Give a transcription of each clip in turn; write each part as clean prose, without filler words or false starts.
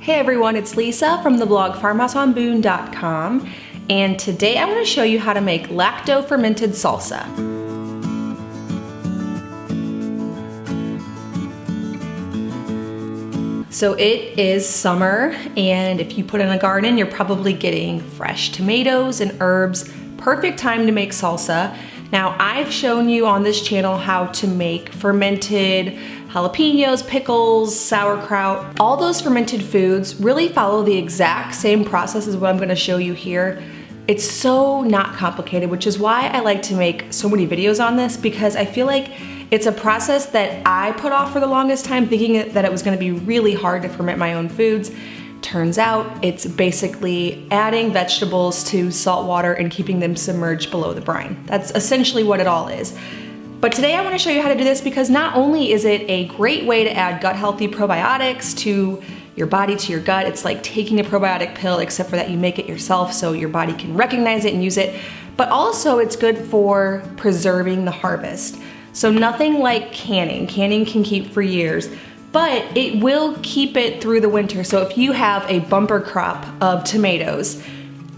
Hey everyone, it's Lisa from the blog farmhouseonboone.com, and today I'm going to show you how to make lacto fermented salsa. So it is summer, and if you put in a garden, you're probably getting fresh tomatoes and herbs. Perfect time to make salsa. Now, I've shown you on this channel how to make fermented jalapenos, pickles, sauerkraut. All those fermented foods really follow the exact same process as what I'm gonna show you here. It's so not complicated, which is why I like to make so many videos on this, because I feel like it's a process that I put off for the longest time, thinking that it was gonna be really hard to ferment my own foods. Turns out it's basically adding vegetables to salt water and keeping them submerged below the brine. That's essentially what it all is. But today I want to show you how to do this because not only is it a great way to add gut healthy probiotics to your body, to your gut, it's like taking a probiotic pill except for that you make it yourself so your body can recognize it and use it, but also it's good for preserving the harvest. So nothing like canning. Canning can keep for years, but it will keep it through the winter. So if you have a bumper crop of tomatoes,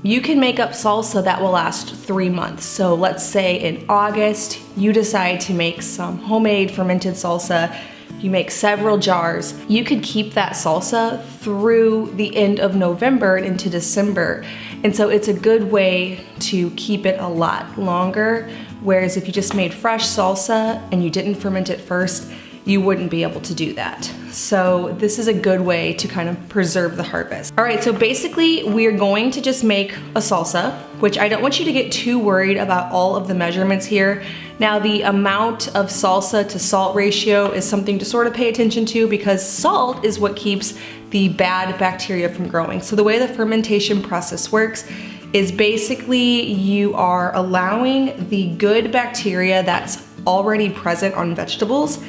you can make up salsa that will last 3 months. So let's say in August, you decide to make some homemade fermented salsa. You make several jars. You could keep that salsa through the end of November and into December. And so it's a good way to keep it a lot longer. Whereas if you just made fresh salsa and you didn't ferment it first, you wouldn't be able to do that. So this is a good way to kind of preserve the harvest. All right, so basically we're going to just make a salsa, which I don't want you to get too worried about all of the measurements here. Now the amount of salsa to salt ratio is something to sort of pay attention to because salt is what keeps the bad bacteria from growing. So the way the fermentation process works is basically you are allowing the good bacteria that's already present on vegetables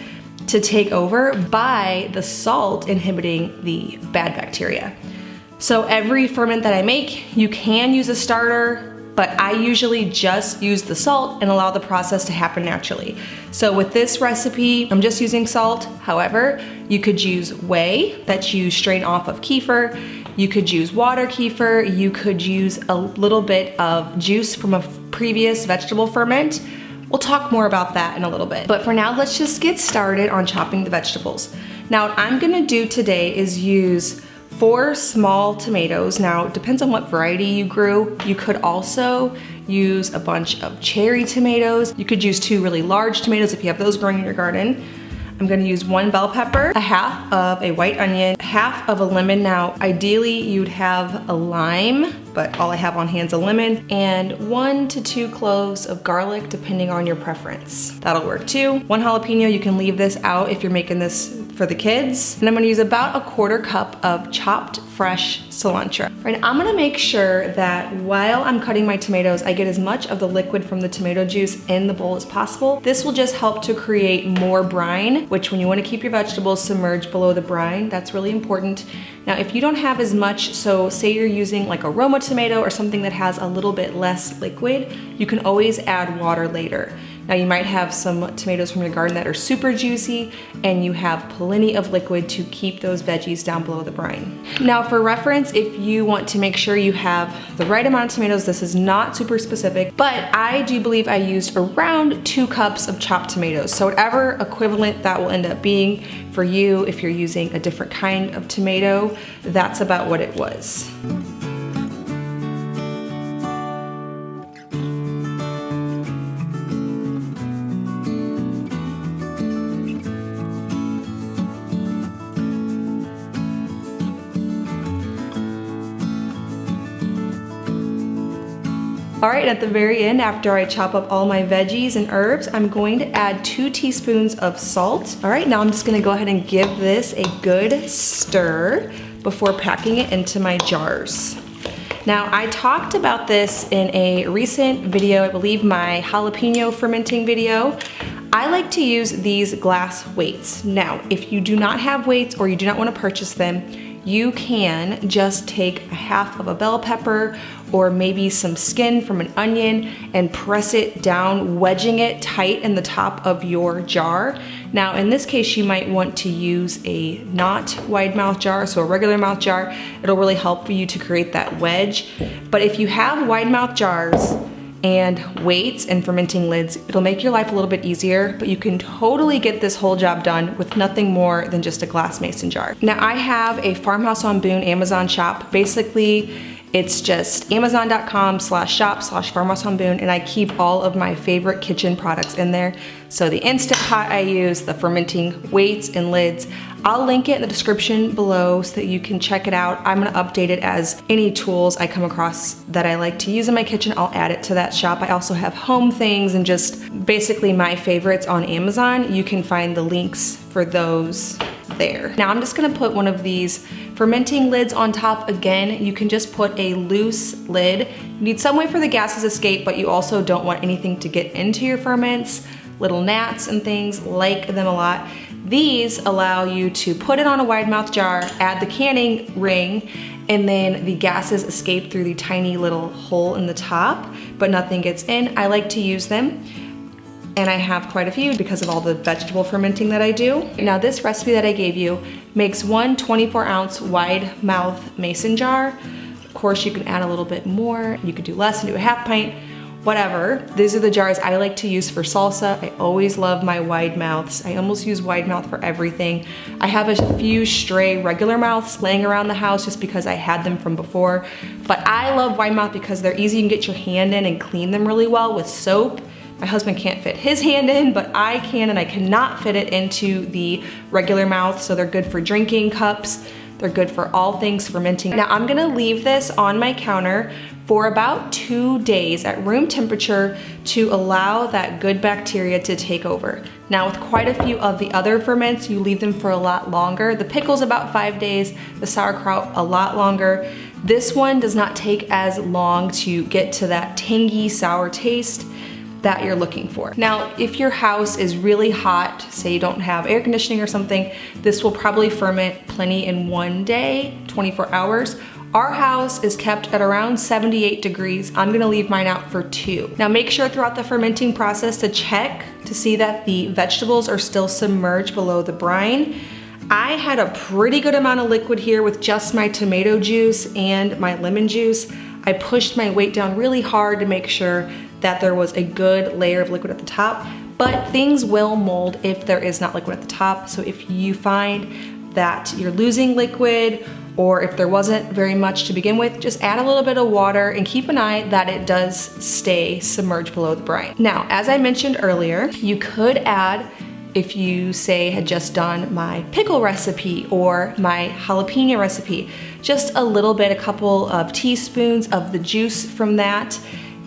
to take over by the salt inhibiting the bad bacteria. So every ferment that I make, you can use a starter, but I usually just use the salt and allow the process to happen naturally. So with this recipe, I'm just using salt. However, you could use whey that you strain off of kefir. You could use water kefir. You could use a little bit of juice from a previous vegetable ferment. We'll talk more about that in a little bit. But for now, let's just get started on chopping the vegetables. Now, what I'm gonna do today is use 4 small tomatoes. Now, it depends on what variety you grew. You could also use a bunch of cherry tomatoes. You could use 2 really large tomatoes if you have those growing in your garden. I'm gonna use 1 bell pepper, a half of a white onion, half of a lemon. Now, ideally you'd have a lime, but all I have on hand's a lemon, and 1 to 2 cloves of garlic, depending on your preference. That'll work too. 1 jalapeno, you can leave this out if you're making this for the kids. And I'm gonna use about a 1/4 cup of chopped fresh cilantro. Right, I'm gonna make sure that while I'm cutting my tomatoes, I get as much of the liquid from the tomato juice in the bowl as possible. This will just help to create more brine, which when you wanna keep your vegetables submerged below the brine, that's really important. Now, if you don't have as much, so say you're using like a Roma tomato or something that has a little bit less liquid, you can always add water later. Now you might have some tomatoes from your garden that are super juicy and you have plenty of liquid to keep those veggies down below the brine. Now for reference, if you want to make sure you have the right amount of tomatoes, this is not super specific, but I do believe I used around 2 cups of chopped tomatoes. So whatever equivalent that will end up being for you, if you're using a different kind of tomato, that's about what it was. All right, at the very end, after I chop up all my veggies and herbs, I'm going to add 2 teaspoons of salt. All right, now I'm just gonna go ahead and give this a good stir before packing it into my jars. Now, I talked about this in a recent video, I believe my jalapeno fermenting video. I like to use these glass weights. Now, if you do not have weights or you do not want to purchase them, you can just take a half of a bell pepper or maybe some skin from an onion and press it down, wedging it tight in the top of your jar. Now in this case, you might want to use a not wide mouth jar, so a regular mouth jar. It'll really help for you to create that wedge. But if you have wide mouth jars and weights and fermenting lids, it'll make your life a little bit easier, but you can totally get this whole job done with nothing more than just a glass mason jar. Now I have a Farmhouse on Boone Amazon shop. Basically, it's just amazon.com/shop/Farmhouse on Boone, and I keep all of my favorite kitchen products in there. So the Instant Pot I use, the fermenting weights and lids, I'll link it in the description below so that you can check it out. I'm gonna update it as any tools I come across that I like to use in my kitchen, I'll add it to that shop. I also have home things and just basically my favorites on Amazon. You can find the links for those there. Now I'm just gonna put one of these fermenting lids on top. Again, you can just put a loose lid. You need some way for the gases to escape, but you also don't want anything to get into your ferments. Little gnats and things like them a lot. These allow you to put it on a wide mouth jar, add the canning ring, and then the gases escape through the tiny little hole in the top, but nothing gets in. I like to use them, and I have quite a few because of all the vegetable fermenting that I do. Now this recipe that I gave you makes one 24-ounce wide mouth mason jar. Of course, you can add a little bit more. You could do less and do a half pint. Whatever. These are the jars I like to use for salsa. I always love my wide mouths. I almost use wide mouth for everything. I have a few stray regular mouths laying around the house just because I had them from before. But I love wide mouth because they're easy. You can get your hand in and clean them really well with soap. My husband can't fit his hand in, but I can, and I cannot fit it into the regular mouth, so they're good for drinking cups. They're good for all things fermenting. Now I'm gonna leave this on my counter for about 2 days at room temperature to allow that good bacteria to take over. Now with quite a few of the other ferments, you leave them for a lot longer. The pickle's about 5 days, the sauerkraut a lot longer. This one does not take as long to get to that tangy, sour taste that you're looking for. Now, if your house is really hot, say you don't have air conditioning or something, this will probably ferment plenty in 1 day, 24 hours. Our house is kept at around 78 degrees. I'm gonna leave mine out for 2. Now make sure throughout the fermenting process to check to see that the vegetables are still submerged below the brine. I had a pretty good amount of liquid here with just my tomato juice and my lemon juice. I pushed my weight down really hard to make sure that there was a good layer of liquid at the top, but things will mold if there is not liquid at the top. So if you find that you're losing liquid, or if there wasn't very much to begin with, just add a little bit of water and keep an eye that it does stay submerged below the brine. Now, as I mentioned earlier, you could add, if you say had just done my pickle recipe or my jalapeno recipe, just a little bit, a couple of teaspoons of the juice from that,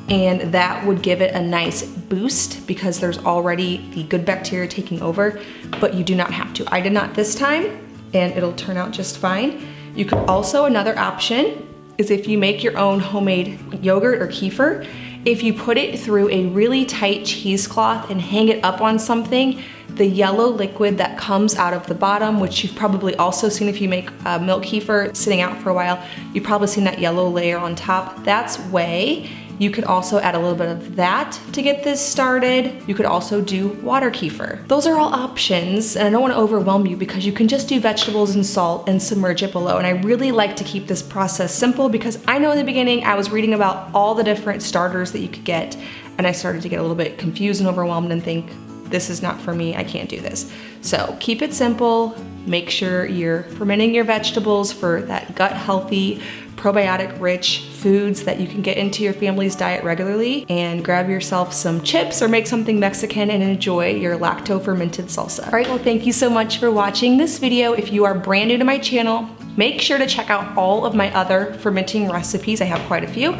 and that would give it a nice boost because there's already the good bacteria taking over, but you do not have to. I did not this time, and it'll turn out just fine. You could also, another option is if you make your own homemade yogurt or kefir, if you put it through a really tight cheesecloth and hang it up on something, the yellow liquid that comes out of the bottom, which you've probably also seen if you make milk kefir sitting out for a while, you've probably seen that yellow layer on top, that's whey. You could also add a little bit of that to get this started. You could also do water kefir. Those are all options, and I don't want to overwhelm you because you can just do vegetables and salt and submerge it below. And I really like to keep this process simple because I know in the beginning I was reading about all the different starters that you could get, and I started to get a little bit confused and overwhelmed and think, this is not for me, I can't do this. So keep it simple, make sure you're fermenting your vegetables for that gut healthy, probiotic rich foods that you can get into your family's diet regularly, and grab yourself some chips or make something Mexican and enjoy your lacto fermented salsa. All right, well, thank you so much for watching this video. If you are brand new to my channel, make sure to check out all of my other fermenting recipes. I have quite a few.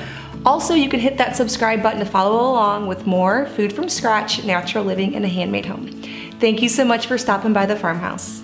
Also, you can hit that subscribe button to follow along with more food from scratch, natural living in a handmade home. Thank you so much for stopping by the farmhouse.